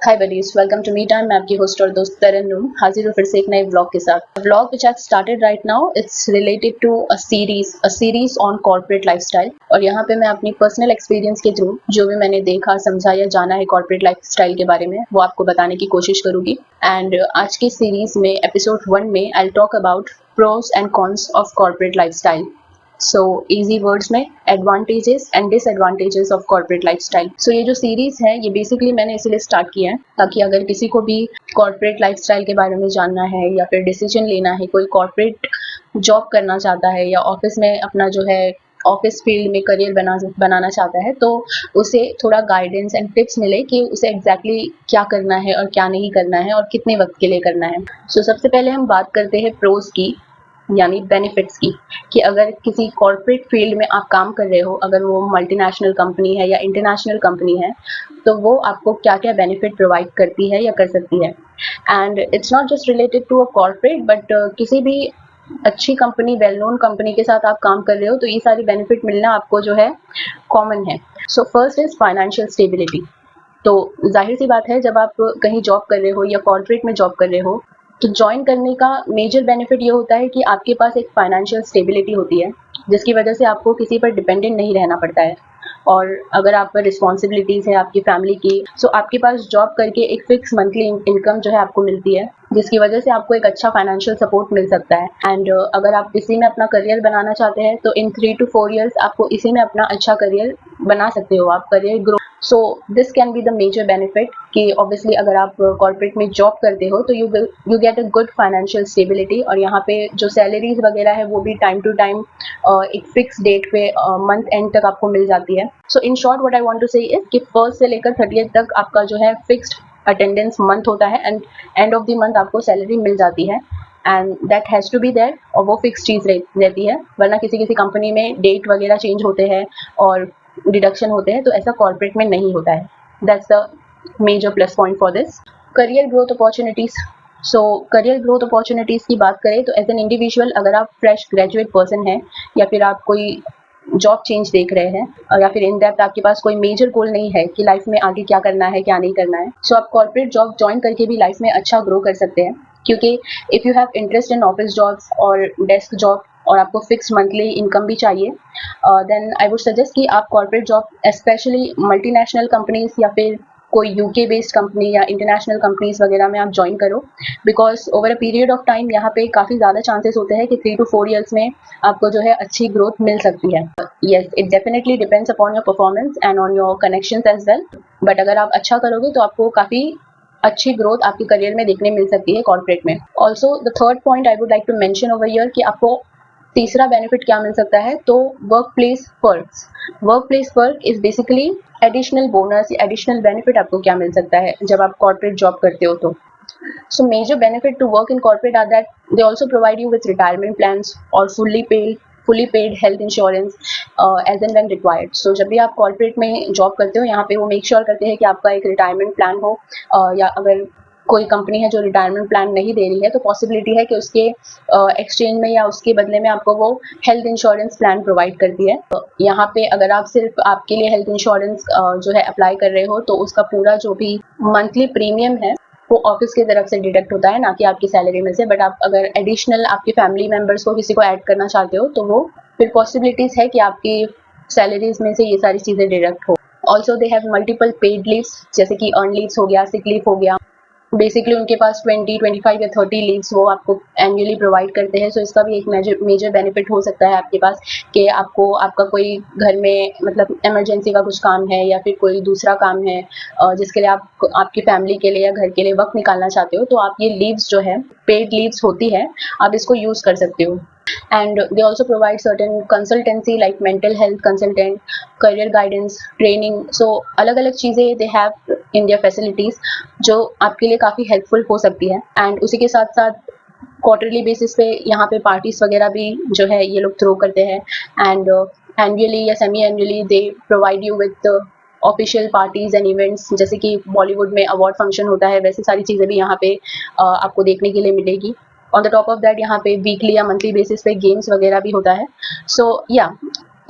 Hi buddies, welcome to me time. मैं आपकी host और दोस्त तरन्नुम हाजिर हूँ फिर से एक नए व्लॉग के साथ। Vlog which I started right now, it's related to a series on corporate lifestyle. और यहाँ पे मैं अपनी पर्सनल एक्सपीरियंस के थ्रू जो भी मैंने देखा, समझा या जाना है कॉर्पोरेट लाइफस्टाइल के बारे में, वो आपको बताने की कोशिश करूंगी। एंड आज की सीरीज में एपिसोड 1 में I talk about pros and cons of corporate lifestyle. So easy words में advantages and disadvantages of corporate lifestyle. सो ये जो सीरीज है ये बेसिकली मैंने इसलिए स्टार्ट किया है ताकि अगर किसी को भी कॉर्पोरेट लाइफस्टाइल के बारे में जानना है या फिर डिसीजन लेना है, कोई कॉर्पोरेट जॉब करना चाहता है या ऑफिस में अपना जो है ऑफिस फील्ड में करियर बनाना चाहता है, तो उसे थोड़ा गाइडेंस एंड टिप्स मिले कि उसे एग्जैक्टली क्या करना है और क्या नहीं करना है और कितने वक्त के लिए करना है। सो सबसे पहले हम बात करते हैं प्रोज की, यानी बेनिफिट्स की, कि अगर किसी कॉर्पोरेट फील्ड में आप काम कर रहे हो, अगर वो मल्टीनेशनल कंपनी है या इंटरनेशनल कंपनी है, तो वो आपको क्या क्या बेनिफिट प्रोवाइड करती है या कर सकती है। And it's not just related to a corporate but किसी भी अच्छी कंपनी, वेल नोन कंपनी के साथ आप काम कर रहे हो तो ये सारी बेनिफिट मिलना आपको जो है कॉमन है। So first is financial stability. तो जाहिर सी बात है, जब आप कहीं जॉब कर रहे हो या कॉर्पोरेट में जॉब कर रहे हो तो ज्वाइन करने का मेजर बेनिफिट ये होता है कि आपके पास एक फाइनेंशियल स्टेबिलिटी होती है, जिसकी वजह से आपको किसी पर डिपेंडेंट नहीं रहना पड़ता है। और अगर आप पर रिस्पॉन्सिबिलिटीज़ है आपकी फैमिली की, सो आपके पास जॉब करके एक फिक्स मंथली इनकम जो है आपको मिलती है, जिसकी वजह से आपको एक अच्छा फाइनेंशियल सपोर्ट मिल सकता है। एंड अगर आप इसी में अपना करियर बनाना चाहते हैं तो इन 3 to 4 ईयर्स आपको इसी में अपना अच्छा करियर बना सकते हो, आप career grow. So this can be the major benefit कि ऑब्वियसली अगर आप कॉर्पोरेट में जॉब करते हो तो you get a good financial stability, और यहाँ पे जो सैलरीज वगैरह है वो भी टाइम टू टाइम एक फिक्स डेट पे मंथ एंड तक आपको मिल जाती है। So in short what I want to say is कि फर्स्ट से लेकर 30th तक आपका जो है फिक्स्ड अटेंडेंस मंथ होता है and end of the month आपको सैलरी मिल जाती है, and that has to be there. और वो फिक्स चीज़ रहती है, वरना किसी किसी कंपनी में डेट वगैरह चेंज होते हैं और डिडक्शन होते हैं, तो ऐसा कॉर्पोरेट में नहीं होता है। That's the major plus point for this. Career growth opportunities. So career growth opportunities की बात करें तो एज एन इंडिविजुअल, अगर आप फ्रेश ग्रेजुएट पर्सन हैं या फिर आप कोई जॉब चेंज देख रहे हैं या फिर इन डेप्थ आपके पास कोई मेजर गोल नहीं है कि लाइफ में आगे क्या करना है क्या नहीं करना है, सो आप कॉर्पोरेट जॉब ज्वाइन करके भी लाइफ में अच्छा ग्रो कर सकते हैं। क्योंकि if you have interest in office jobs और डेस्क जॉब और आपको फिक्स मंथली इनकम भी चाहिए, देन आई वुड सजेस्ट कि आप corporate job specially multinational companies या फिर कोई यूके बेस्ड कंपनी या इंटरनेशनल कंपनीज वगैरह में आप ज्वाइन करो, because over a period of time यहाँ पे काफ़ी ज़्यादा चांसेस होते हैं कि 3 to 4 ईयर्स में आपको जो है अच्छी ग्रोथ मिल सकती है। Yes, it definitely depends upon your performance and on your connections as well, but अगर आप अच्छा करोगे तो आपको काफ़ी अच्छी ग्रोथ आपके करियर में देखने मिल सकती है कॉर्पोरेट में। Also the third point I would like to mention over here कि आपको तीसरा बेनिफिट क्या मिल सकता है, तो work place perks. Work place perk is basically additional bonus या एडिशनल बेनिफिट आपको क्या मिल सकता है जब आप कॉर्पोरेट जॉब करते हो तो। So major benefit to work in corporate are that they also provide you with retirement plans or fully paid health insurance as and when required. So जब भी आप corporate में जॉब करते हो, यहाँ पे वो मेक श्योर करते हैं कि आपका एक रिटायरमेंट प्लान हो, या अगर कोई कंपनी है जो रिटायरमेंट प्लान नहीं दे रही है तो पॉसिबिलिटी है कि उसके एक्सचेंज में या उसके बदले में आपको वो हेल्थ इंश्योरेंस प्लान प्रोवाइड करती है। यहाँ पे अगर आप सिर्फ आपके लिए हेल्थ इंश्योरेंस जो है अप्लाई कर रहे हो तो उसका पूरा जो भी मंथली प्रीमियम है वो ऑफिस की तरफ से डिडक्ट होता है, ना कि आपकी सैलरी में से। बट आप अगर एडिशनल आपके फैमिली मेम्बर्स को किसी को ऐड करना चाहते हो तो वो फिर पॉसिबिलिटीज है कि आपकी सैलरीज में से ये सारी चीज़ें डिडक्ट हो। Also they have multiple paid leaves, जैसे कि अर्न लीव्स हो गया, सिक लीव हो गया। बेसिकली उनके पास 20, 25 या 30 लीव्स वो आपको एनुअली प्रोवाइड करते हैं। सो इसका भी एक मेजर बेनिफिट हो सकता है आपके पास कि आपको आपका कोई घर में मतलब इमरजेंसी का कुछ काम है या फिर कोई दूसरा काम है जिसके लिए आप आपकी फैमिली के लिए या घर के लिए वक्त निकालना चाहते हो, तो आप ये लीव्स जो है पेड लीव्स होती है, आप इसको यूज़ कर सकते हो। And they also provide certain consultancy like mental health consultant, career guidance, training. So अलग अलग चीज़ें they have in their facilities जो आपके लिए काफ़ी हेल्पफुल हो सकती है। एंड उसी के साथ साथ क्वार्टरली बेसिस पे यहाँ पे पार्टीज वगैरह भी जो है ये लोग थ्रो करते हैं, एंड एनुअली या semi annually they provide you with official parties and events, जैसे कि बॉलीवुड में अवार्ड फंक्शन होता है, वैसे सारी चीज़ें भी यहाँ पे आपको देखने के लिए मिलेगी। On the top of that यहाँ पे वीकली या मंथली बेसिस पे गेम्स वगैरह भी होता है। सो या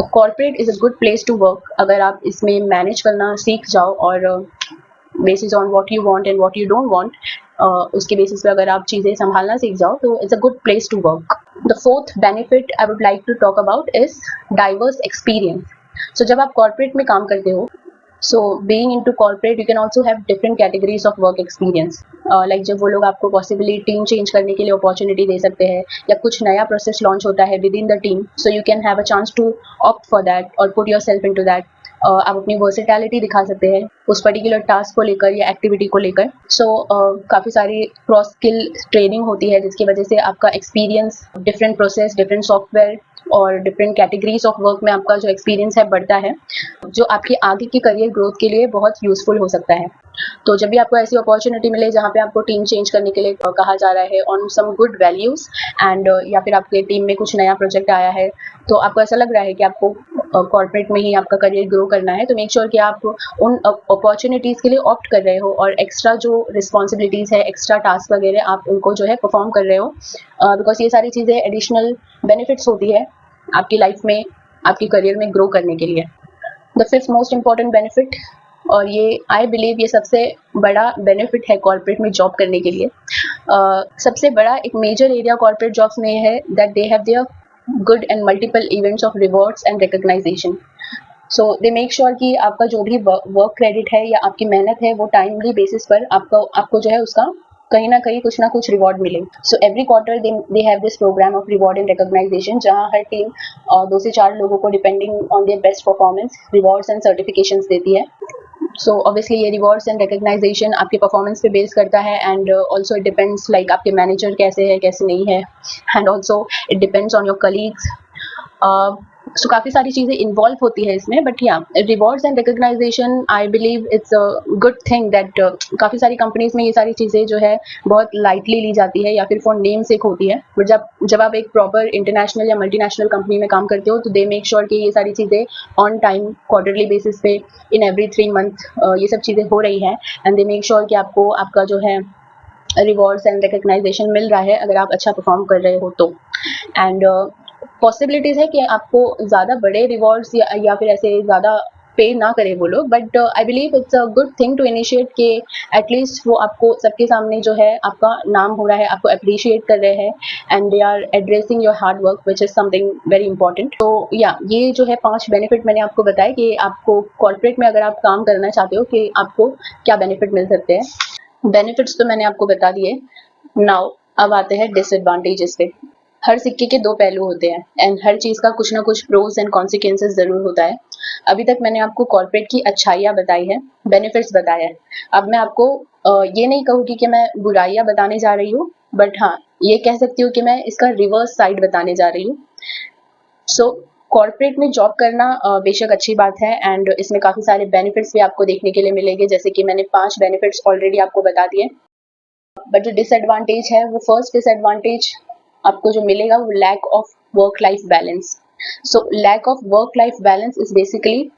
corporate is a good place to work अगर आप इसमें मैनेज करना सीख जाओ और basis on what you want and what you don't want, उसके बेसिस पे अगर आप चीज़ें संभालना सीख जाओ तो it's a good place to work. The fourth benefit I would like to talk about is diverse experience. So जब आप कॉर्पोरेट में काम करते हो, so being into corporate you can also have different categories of work experience, like जब वो लोग आपको possibly टीम चेंज करने के लिए अपॉर्चुनिटी दे सकते हैं या कुछ नया प्रोसेस लॉन्च होता है within the team, so you can have a chance to opt for that और put yourself into that. आप अपनी वर्सेटैलिटी दिखा सकते हैं उस पर्टिकुलर टास्क को लेकर या एक्टिविटी को लेकर। सो काफ़ी सारी क्रॉस स्किल ट्रेनिंग होती है जिसकी वजह से आपका experience different process, different software और डिफरेंट कैटेगरीज ऑफ वर्क में आपका जो एक्सपीरियंस है बढ़ता है, जो आपकी आगे की करियर ग्रोथ के लिए बहुत यूजफुल हो सकता है। तो जब भी आपको ऐसी अपॉर्चुनिटी मिले जहाँ पे आपको टीम चेंज करने के लिए कहा जा रहा है on some good values and या फिर आपके टीम में कुछ नया प्रोजेक्ट आया है तो आपको ऐसा लग रहा है कि आपको कॉर्पोरेट में ही आपका करियर ग्रो करना है, तो मेक श्योर कि आप उन अपॉर्चुनिटीज़ के लिए ऑप्ट कर रहे हो और एक्स्ट्रा जो रिस्पॉन्सिबिलिटीज़ है, एक्स्ट्रा टास्क वगैरह आप उनको जो है परफॉर्म कर रहे हो, बिकॉज ये सारी चीज़ें एडिशनल बेनिफिट्स होती है आपकी लाइफ में, आपकी करियर में ग्रो करने के लिए। The fifth most important benefit, और ये आई बिलीव ये सबसे बड़ा बेनिफिट है कॉर्पोरेट में जॉब करने के लिए, सबसे बड़ा एक मेजर एरिया कॉर्पोरेट जॉब्स में है that they have their good and multiple events of rewards and recognisation. So they make sure कि आपका जो भी वर्क क्रेडिट है या आपकी मेहनत है वो टाइमली बेसिस पर आपको जो है उसका कहीं ना कहीं कुछ ना कुछ रिवॉर्ड मिले। So every quarter they have this programme of reward and recognition जहां हर टीम 2 से 4 लोगों को depending on their best performance rewards and certifications देती है। सो ऑब्वियसली ये रिवॉर्ड्स एंड रिकॉग्नाइजेशन आपके परफॉर्मेंस पे बेस करता है and also it depends like आपके मैनेजर कैसे है कैसे नहीं है, and also it depends on your colleagues. So काफ़ी सारी चीज़ें इन्वॉल्व होती है इसमें, बट या rewards and recognition I believe it's a good thing that काफ़ी सारी कंपनीज में ये सारी चीज़ें जो है बहुत लाइटली ली जाती है या फिर फॉर नेम सेक होती है, बट जब आप एक प्रॉपर इंटरनेशनल या मल्टीनेशनल कंपनी में काम करते हो तो दे मेक श्योर कि ये सारी चीज़ें ऑन टाइम क्वार्टरली बेसिस पे इन एवरी 3 मंथ ये सब चीज़ें हो रही हैं एंड दे मेक श्योर कि आपको आपका जो है रिवॉर्ड्स एंड रिकॉग्नाइजेशन मिल रहा है अगर आप अच्छा परफॉर्म कर रहे हो तो। एंड पॉसिबिलिटीज़ है कि आपको ज़्यादा बड़े रिवॉर्ड्स या फिर ऐसे ज़्यादा पे ना करें वो लोग, but I believe it's a good thing to initiate कि एटलीस्ट वो आपको सबके सामने जो है आपका नाम हो रहा है, आपको अप्रिशिएट कर रहे हैं and they are addressing your hard work which is something very important. तो या ये जो है 5 बेनिफिट मैंने आपको बताया कि आपको कॉर्पोरेट में अगर आप काम करना चाहते हो कि आपको क्या बेनिफिट मिल सकते हैं। बेनिफिट्स तो मैंने आपको बता दिए, नाउ अब आते हैं डिसएडवांटेजेस पे। हर सिक्के के 2 पहलू होते हैं एंड हर चीज़ का कुछ ना कुछ प्रोज एंड कॉन्सिक्वेंसेस ज़रूर होता है। अभी तक मैंने आपको कॉर्पोरेट की अच्छाइयाँ बताई है, बेनिफिट्स बताया है। अब मैं आपको ये नहीं कहूँगी कि मैं बुराइयाँ बताने जा रही हूँ, बट हाँ ये कह सकती हूँ कि मैं इसका रिवर्स साइड बताने जा रही हूँ। सो कॉर्पोरेट में जॉब करना बेशक अच्छी बात है एंड इसमें काफ़ी सारे बेनिफिट्स भी आपको देखने के लिए मिलेंगे, जैसे कि मैंने 5 बेनिफिट्स ऑलरेडी आपको बता दिए। बट जो डिसएडवांटेज है वो फर्स्ट डिसएडवांटेज आपको जो मिलेगा वो lack of work life balance. So lack of work life balance is basically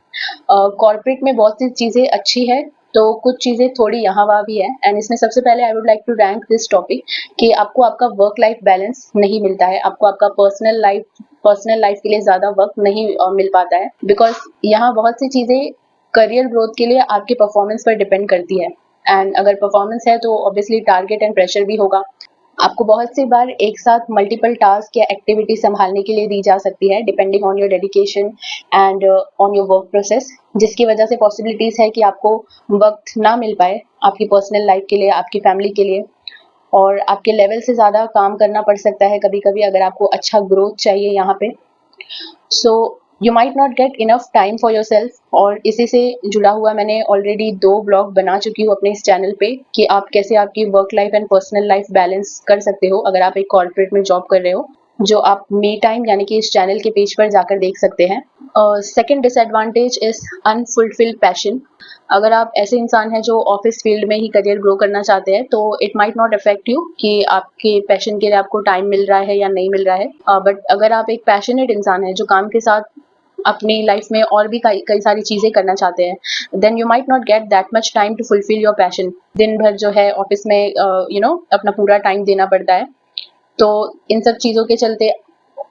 corporate में बहुत सी चीज़ें अच्छी है तो कुछ चीज़ें थोड़ी यहाँ वहाँ भी है एंड इसमें सबसे पहले I would like to rank this topic कि आपको आपका वर्क लाइफ बैलेंस नहीं मिलता है, आपको आपका पर्सनल लाइफ के लिए ज़्यादा वक्त नहीं मिल पाता है, बिकॉज यहाँ बहुत सी चीज़ें करियर ग्रोथ के लिए आपके परफॉर्मेंस पर डिपेंड करती है एंड अगर परफॉर्मेंस है तो ऑब्वियसली टारगेट एंड प्रेशर भी होगा। आपको बहुत सी बार एक साथ मल्टीपल टास्क या एक्टिविटी संभालने के लिए दी जा सकती है depending on your dedication and on your work process, जिसकी वजह से पॉसिबिलिटीज़ है कि आपको वक्त ना मिल पाए आपकी पर्सनल लाइफ के लिए, आपकी फैमिली के लिए, और आपके लेवल से ज़्यादा काम करना पड़ सकता है कभी कभी अगर आपको अच्छा ग्रोथ चाहिए यहाँ पे। So you might not get enough time for yourself, और इसी से जुड़ा हुआ मैंने ऑलरेडी 2 ब्लॉग बना चुकी हूँ अपने इस चैनल पे कि आप कैसे आपकी work life and personal life balance कर सकते हो अगर आप एक कॉर्पोरेट में जॉब कर रहे हो, जो आप मी टाइम यानी कि इस चैनल के पेज पर जाकर देख सकते हैं। Second disadvantage is unfulfilled passion. अगर आप ऐसे इंसान हैं जो ऑफिस फील्ड में ही करियर ग्रो करना चाहते हैं तो it might not affect you कि आपके पैशन के लिए आपको टाइम मिल रहा है या नहीं मिल रहा है, बट अगर आप एक पैशनेट इंसान है जो काम के साथ अपनी लाइफ में और भी कई सारी चीज़ें करना चाहते हैं, then you might not get that much time to fulfil your passion. दिन भर जो है ऑफिस में अपना पूरा टाइम देना पड़ता है, तो इन सब चीज़ों के चलते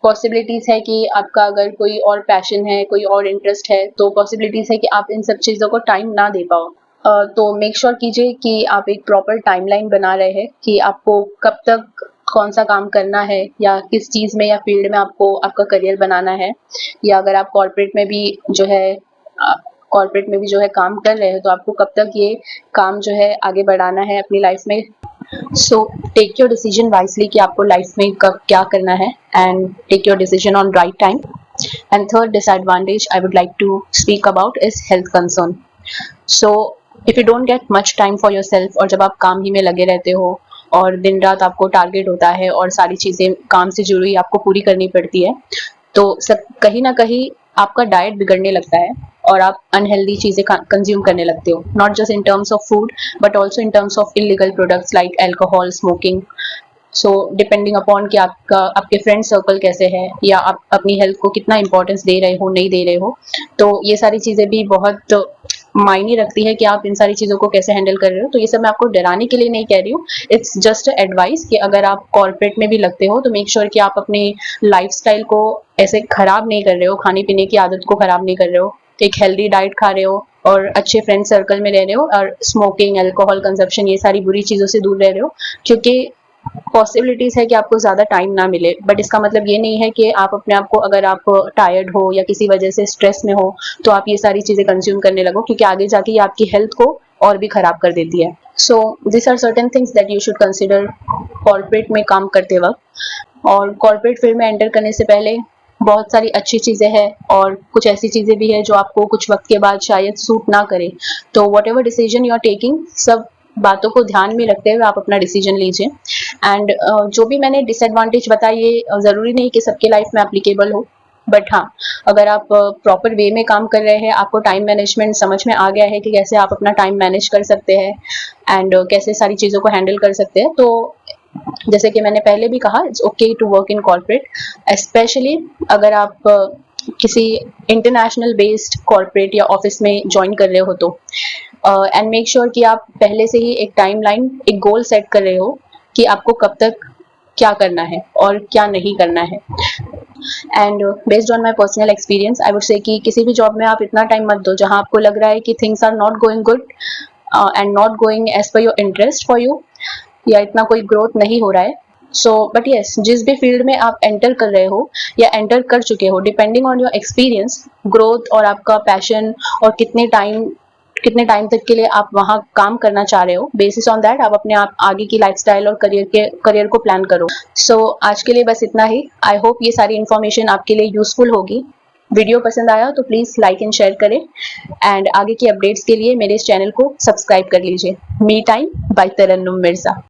पॉसिबिलिटीज़ है कि आपका अगर कोई और पैशन है, कोई और इंटरेस्ट है, तो पॉसिबिलिटीज़ है कि आप इन सब चीज़ों को टाइम ना दे पाओ तो मेक श्योर कीजिए कि आप एक प्रॉपर टाइमलाइन बना रहे हैं कि आपको कब तक कौन सा काम करना है या किस चीज़ में या फील्ड में आपको आपका करियर बनाना है, या अगर आप कॉर्पोरेट में भी जो है काम कर रहे हैं तो आपको कब तक ये काम जो है आगे बढ़ाना है अपनी लाइफ में। So take your decision wisely कि आपको लाइफ में कब क्या करना है, and take your decision on right time. And third disadvantage I would like to speak about is health concern. So if you don't get much time for yourself, और जब आप काम ही में लगे रहते हो और दिन रात आपको टारगेट होता है और सारी चीज़ें काम से जुड़ी हुई आपको पूरी करनी पड़ती है, तो सब कहीं ना कहीं आपका डाइट बिगड़ने लगता है और आप अनहेल्दी चीज़ें कंज्यूम करने लगते हो, not just in terms of food but also in terms of illegal products like alcohol, smoking. So depending upon कि आपके फ्रेंड सर्कल कैसे है या आप अपनी हेल्थ को कितना इंपॉर्टेंस दे रहे हो नहीं दे रहे हो, तो ये सारी चीज़ें भी बहुत मायने रखती है कि आप इन सारी चीज़ों को कैसे हैंडल कर रहे हो। तो ये सब मैं आपको डराने के लिए नहीं कह रही हूँ, इट्स जस्ट एडवाइस कि अगर आप कॉर्पोरेट में भी लगते हो तो मेक श्योर कि आप अपने लाइफस्टाइल को ऐसे खराब नहीं कर रहे हो, खाने पीने की आदत को खराब नहीं कर रहे हो, एक हेल्दी डाइट खा रहे हो और अच्छे फ्रेंड सर्कल में रह रहे हो, और स्मोकिंग, अल्कोहल कंजप्शन, ये सारी बुरी चीज़ों से दूर रह रहे हो। क्योंकि पॉसिबिलिटीज है कि आपको ज़्यादा टाइम ना मिले, बट इसका मतलब ये नहीं है कि आप अपने आप को, अगर आप टायर्ड हो या किसी वजह से स्ट्रेस में हो, तो आप ये सारी चीज़ें कंज्यूम करने लगो, क्योंकि आगे जाके ये आपकी हेल्थ को और भी खराब कर देती है। So this are certain things that you should consider corporate में काम करते वक्त। और कॉर्पोरेट फील्ड में एंटर करने से पहले बहुत सारी अच्छी चीज़ें हैं और कुछ ऐसी चीज़ें भी है जो आपको कुछ वक्त के बाद शायद सूट ना करे। तो whatever decision you are taking, सब बातों को ध्यान में रखते हुए आप अपना डिसीजन लीजिए। एंड जो भी मैंने डिसएडवांटेज बताए ये ज़रूरी नहीं कि सबके लाइफ में एप्लीकेबल हो, बट हाँ, अगर आप प्रॉपर वे में काम कर रहे हैं, आपको टाइम मैनेजमेंट समझ में आ गया है कि कैसे आप अपना टाइम मैनेज कर सकते हैं एंड कैसे सारी चीज़ों को हैंडल कर सकते हैं, तो जैसे कि मैंने पहले भी कहा, it's okay to work in corporate, specially अगर आप किसी इंटरनेशनल बेस्ड कॉर्पोरेट या ऑफिस में ज्वाइन कर रहे हो तो। एंड मेक श्योर कि आप पहले से ही एक टाइमलाइन, एक गोल सेट कर रहे हो कि आपको कब तक क्या करना है और क्या नहीं करना है। And based on my personal experience I would say कि किसी भी जॉब में आप इतना टाइम मत दो जहां आपको लग रहा है कि things are not going good and not going as per your interest for you, या इतना कोई ग्रोथ नहीं हो रहा है। सो बट येस, जिस भी फील्ड में आप एंटर कर रहे हो या एंटर कर चुके हो, depending on your experience, growth और आपका पैशन और कितने टाइम तक के लिए आप वहाँ काम करना चाह रहे हो, बेसिस ऑन दैट आप अपने आप आगे की लाइफस्टाइल और करियर को प्लान करो। सो आज के लिए बस इतना ही। आई होप ये सारी इन्फॉर्मेशन आपके लिए यूजफुल होगी। वीडियो पसंद आया तो प्लीज़ लाइक एंड शेयर करें, एंड आगे की अपडेट्स के लिए मेरे इस चैनल को सब्सक्राइब कर लीजिए। मी टाइम बाय तरन्नुम मिर्जा।